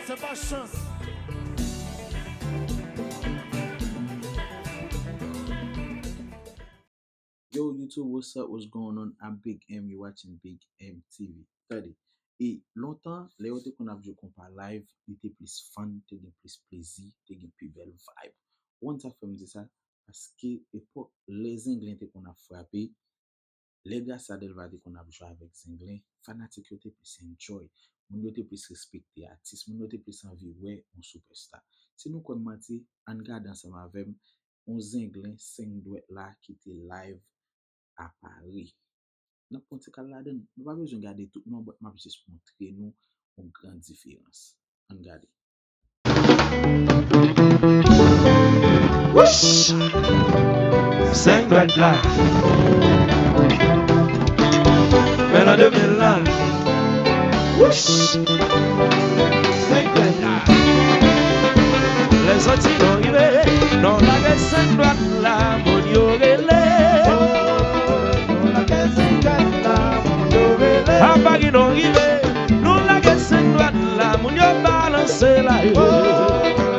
C'est pas chance. Yo, YouTube, what's up? What's going on? I'm Big M. You're watching Big M TV. Regardez. Et longtemps, les autres qu'on a vu qu'on par live, il était plus fun, il était plus plaisir, il était plus belle vibe. On t'a fait me dire ça parce que époque les Anglais qu'on a frappé, les gars ça del va dire qu'on a joué avec les Anglais, fanatique était plus enjoy, mon était plus respecté artiste, mon était plus envie ouais un superstar. Si nous comme mati, en garde ensemble avec on Anglais 5 doit là qui était live à Paris. N'importe quel là-dedans, nous pas besoin de garder tout, non, mais m'a juste montrer nous une grande différence. On regarde. Whoosh! 5 doigts là. Mais en 2000 là. Whoosh! 5 doigts là. Les autres ils ont arrivé. Non, la 5 doigts là, mon yorele. A Paris non rive, nous la que 5 doigts là, mon yo balance la yo.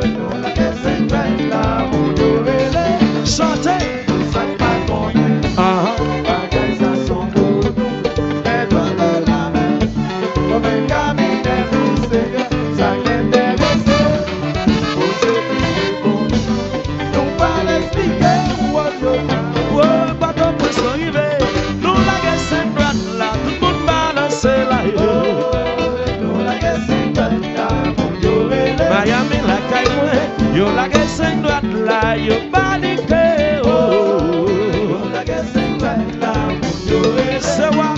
Nous la que 5 doigts là, mon yo relé. Chantez, ça pas connu. Bagay ça son pour nous. Et toi de la main, comme un camine poussé, ça vient déverser. Vous c'est pour nous pas l'expliquer où on yo. Oh, pas de pression arrivé, nous la que 5 doigts là, tout le monde balance la yo. Nous la que 5 doigts là, mon yo relé. Miami la caille moi, yo la que 5 doigts là, yo paniqué. Oh, la que 5 doigts là, mon yo relé. C'est wa.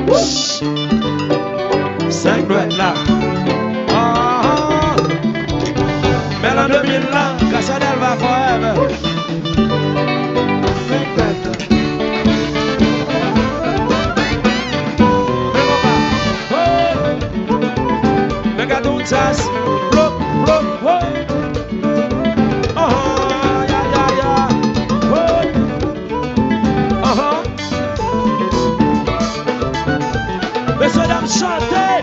Whoosh! 5 doigts là. Mais en 2000 là, Casadel va forever. 5 doigts là. Megadontas, bloc, oh. Yeah. Oh. Messieurs, dames, chantez.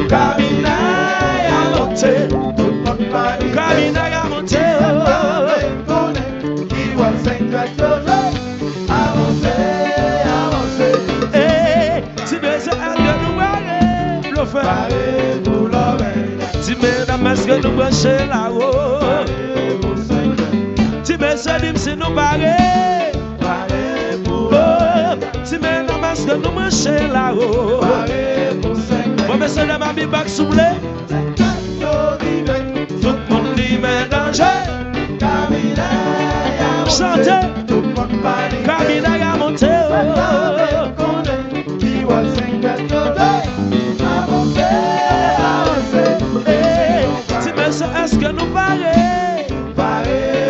Caminaille à monter, caminaille à monter. Qui voit 5 doigts paré pour l'homme. Si mesdames, est-ce que nous branchons là-haut? Si mesdames, si nous paré pour l'homme. Si mesdames, est-ce que nous branchons là-haut? Bon, messieurs, dames, ma bibac soufflé. Tout le monde dit, mais danger. Chantez. Caminaille à monter. Qui voit 5 est-ce que nous paré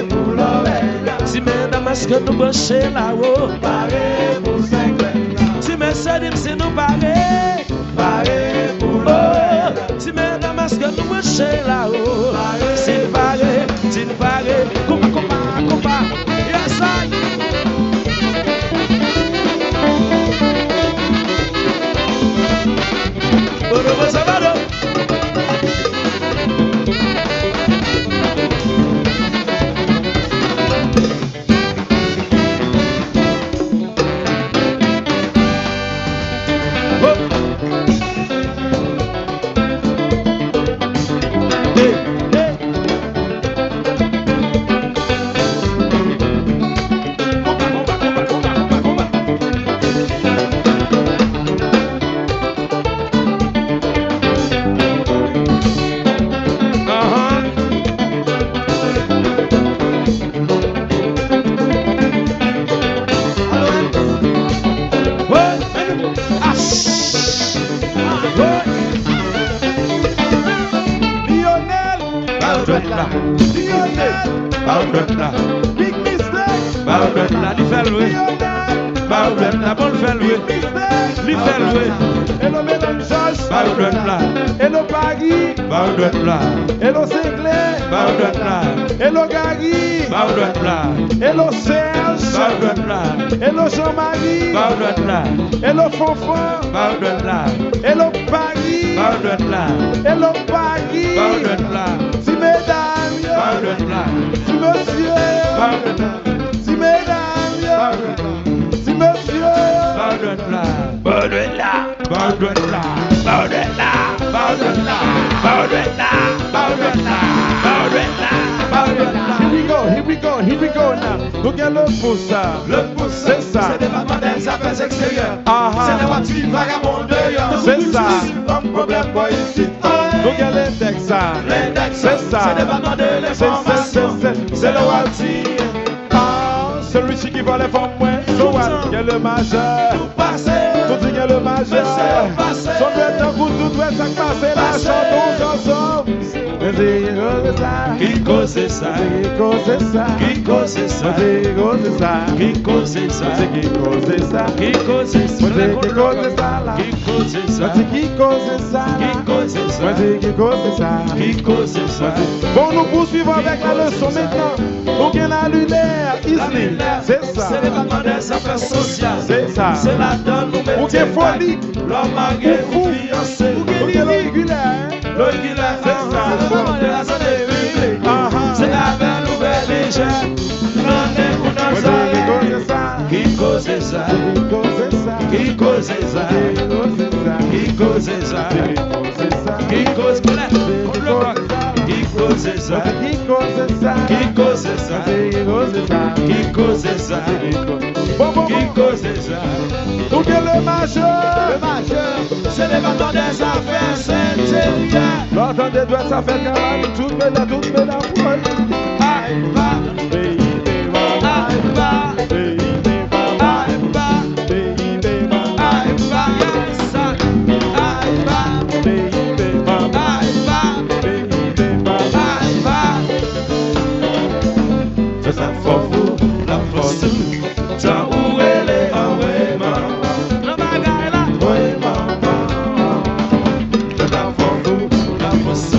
pour l'oreille? Si mesdames, est-ce que nous branchons là-haut? Paré pour 5 doigts. Si mesdames, si nous paré pour l'oreille. Si mesdames, est-ce que nous branchons là-haut? Si nous paré, compa, yes I. Big mistake. Ba ou dwet la, bon fait louer. Li fait louer. Hello Mélenchon, Ba ou dwet la, hello Paris, ba ou dwet la, hello Sinclair, ba ou dwet la, hello Gary, ba ou dwet la, hello ba Serge, ou dwet la, hello Jean-Marie, ba ou dwet la, hello Fonfon, ba ou dwet la, hello Paris, ba ou dwet la, hello Paris, ba ou dwet la, si mesdames, ba ou dwet la, si monsieur, ba ou dwet la, si mesdames, si monsieur, ba ou dwet la, ba ou dwet la, ba ou dwet la, ba ou dwet la, ba ou dwet la, ba ou dwet la, ba ou dwet la, ba ou dwet la, ba ou dwet la. Here we go now. Look at le pouce, Le pouce, c'est ça. c'est département des affaires extérieures. Ah, ah. C'est les voitures vagabondes dehors. C'est ça. Comme problème pour ici. Look at l'index, L'index, c'est ça. c'est département de l'information. C'est le voiture. Ah, celui qui vole les femmes, ouais. So what? Quel le majeur. Tout passé. Tout dit quel le majeur. Laissez passer. Son doit être un coup, tout doit être passé. La Passer. chante ensemble. Mais c'est cause ça. Qui cause ça? C'est cause ça. Qui cause ça? C'est cause ça. Qui cause ça? C'est qui cause ça. Qui cause ça? C'est qui cause ça là. Qui cause ça? C'est qui cause ça. Qui cause ça? C'est qui cause ça. Qui cause ça? Bon, nous poursuivons avec la leçon maintenant. Donc, il y a la lunaire, Isli. C'est ça. C'est le département des affaires sociales. C'est ça. C'est la donne nous mettons. Ou bien folie. L'homme marié ou fiancé. Ou bien l'origulaire. L'origulaire, c'est ça. C'est le département de la santé publique. Ah, ah. C'est la belle nouvelle légère. L'année qu'on a ça. Qui cause ça? Qui cause ça? Qui cause ça? Qui cause ça? Qui cause ça? Qui cause ça? Qui cause ça? Qui cause ça? Ou bien le majeur. Le majeur, c'est le bâton des affaires intérieures. L'entendez doit ça fait camarade. Tout le monde. Aïe, va, aïe, va, aïe, va, aïe, va, ça, aïe, va, aïe, va. C'est ça, faut fou, la force, tant où elle est, ah ouais, maman. La bagaille là, ouais, maman. C'est ça, faut fou, la force,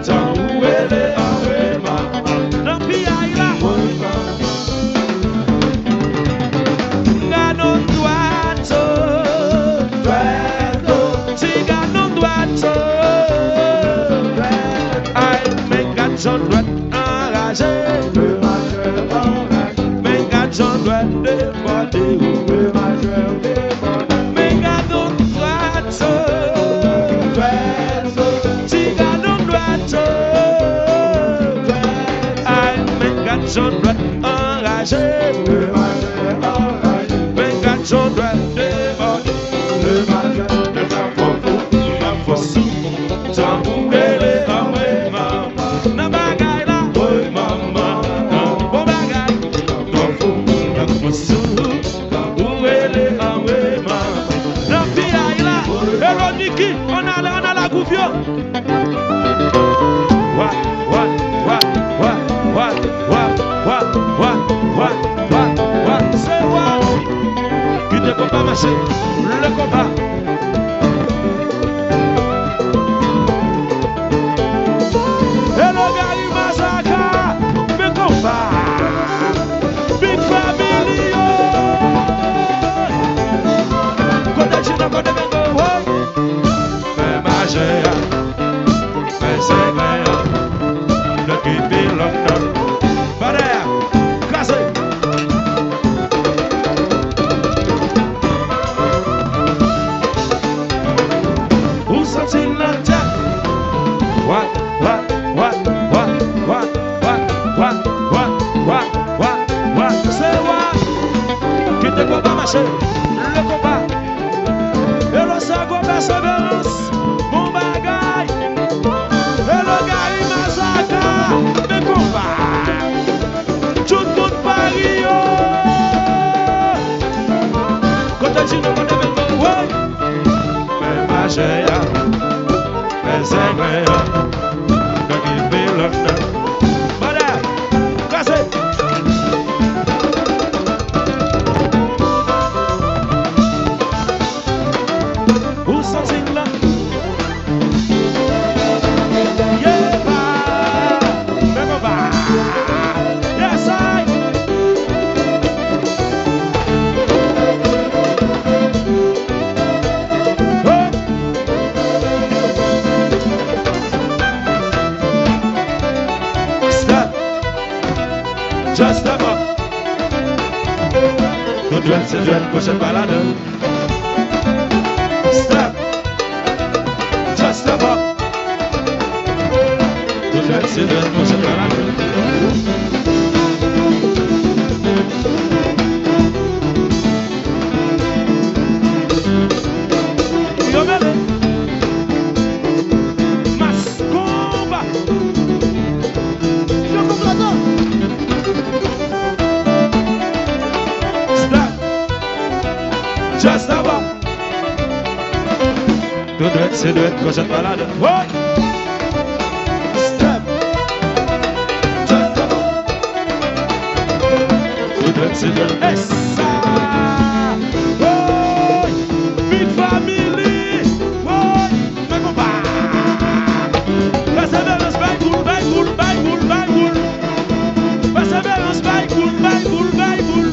tant où elle est, ah ouais, maman. La piaille là, ouais, maman. Ganon droite, si ganon droite, aïe, mais ganon droite enragé. Mais ganon droite débordé. Mais ganon droite, si ganon droite, aïe, mais ganon droite enragé. Mais ganon droite débordé. La force, tant pour elle, ah ouais, maman. Na bagaille là, ouais, maman. Bon bagaille, la force, tant pour elle, ah ouais, maman. La piaille là, Véroniki, on a la gouvio. Wa, wa, wa, wa, wa, wa, wa, wa, wa, wa, wa, c'est wa. Qui te combat marcher, le combat. Hello Gary Masaka, big combat, big family. Côté China, côté Bengo, mais Magéa, mais c'est vrai, le qui pilote, Badea, cassé. Où sont-ils la tête? What? C'est what? Qui te combat marcher? Le combat. Et le second persévérance. Mon bagaille. Et le Gary Masaka. Le combat. Tout le monde Paris. Côté Chino, côté Bengo. Mais Magéa. Mais c'est vrai. Just step up. Tout droit, c'est droit, prochaine balade. Step. Just step up. Tout droit, c'est droit, prochaine balade. Just about. Tout droit, c'est droit, prochaine balade. Ouais. Step. Just about. Tout droit, c'est droit. Et ça. Ouais. Big family. Ouais. Mais combat. Persévérance, by bull, by bull, by bull, by bull. Persévérance, by bull, by bull, by bull.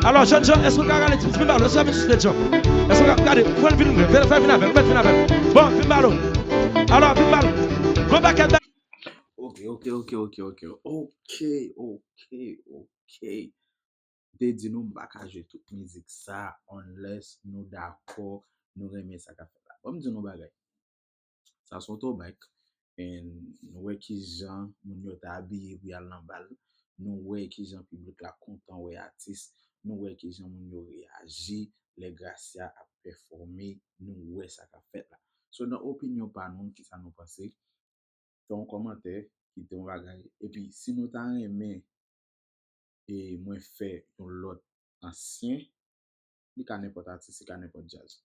Alors, jeune gens, est-ce que vous regardez le film? Est-ce que vous regardez? Vous pouvez le film? Faites film avec. Bon, film ballon. Alors, film ballon. Go back at that. Ok. Te di nou baka jwe tout musique ça, unless nous d'accord, nous remet ça ka fait là. Bon, di nou bagay. Ça sont au back. Et nous wè ki jan, moun yo ta habillé pou yal nan bal. Nous wè ki jan public la content wè artiste. Nous wè ki jan moun yo réagi, les Gracia a performé, nous wè ça ka fait là. So dans opinion par nous qui ça nous pensé, ton commentaire qui te bagay. Et puis si nous ta aimé et moi fait ton lot ancien, ni ka n'importe artiste, ka n'importe jazz.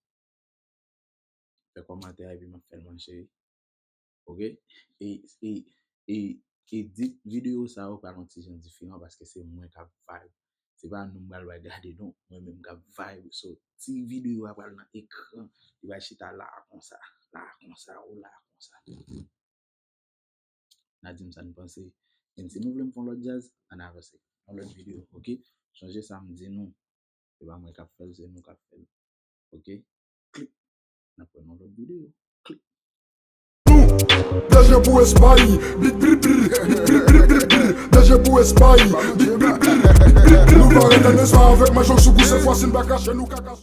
Fait commentaire et puis m'a fait manger. OK? Et dit vidéo ça ou pas un petit différent parce que c'est moins ka vibe. C'est pas nous mal regarder non, moi même ka vibe. So ti vidéo a pas dans écran, il va chita là comme ça ou là comme ça. Nadim ça nous penser. Et si nous voulons faire le jazz, on avance dans l'autre vidéo, OK? Changer samedi non. C'est pas moi qui fait, c'est nous qui fait. OK? Clic. On prend l'autre vidéo. Clic. Déjà pour Espagne, déjà pour Espagne, nous parlons de nous avec ma chance sous cette fois c'est une bacache nous caca.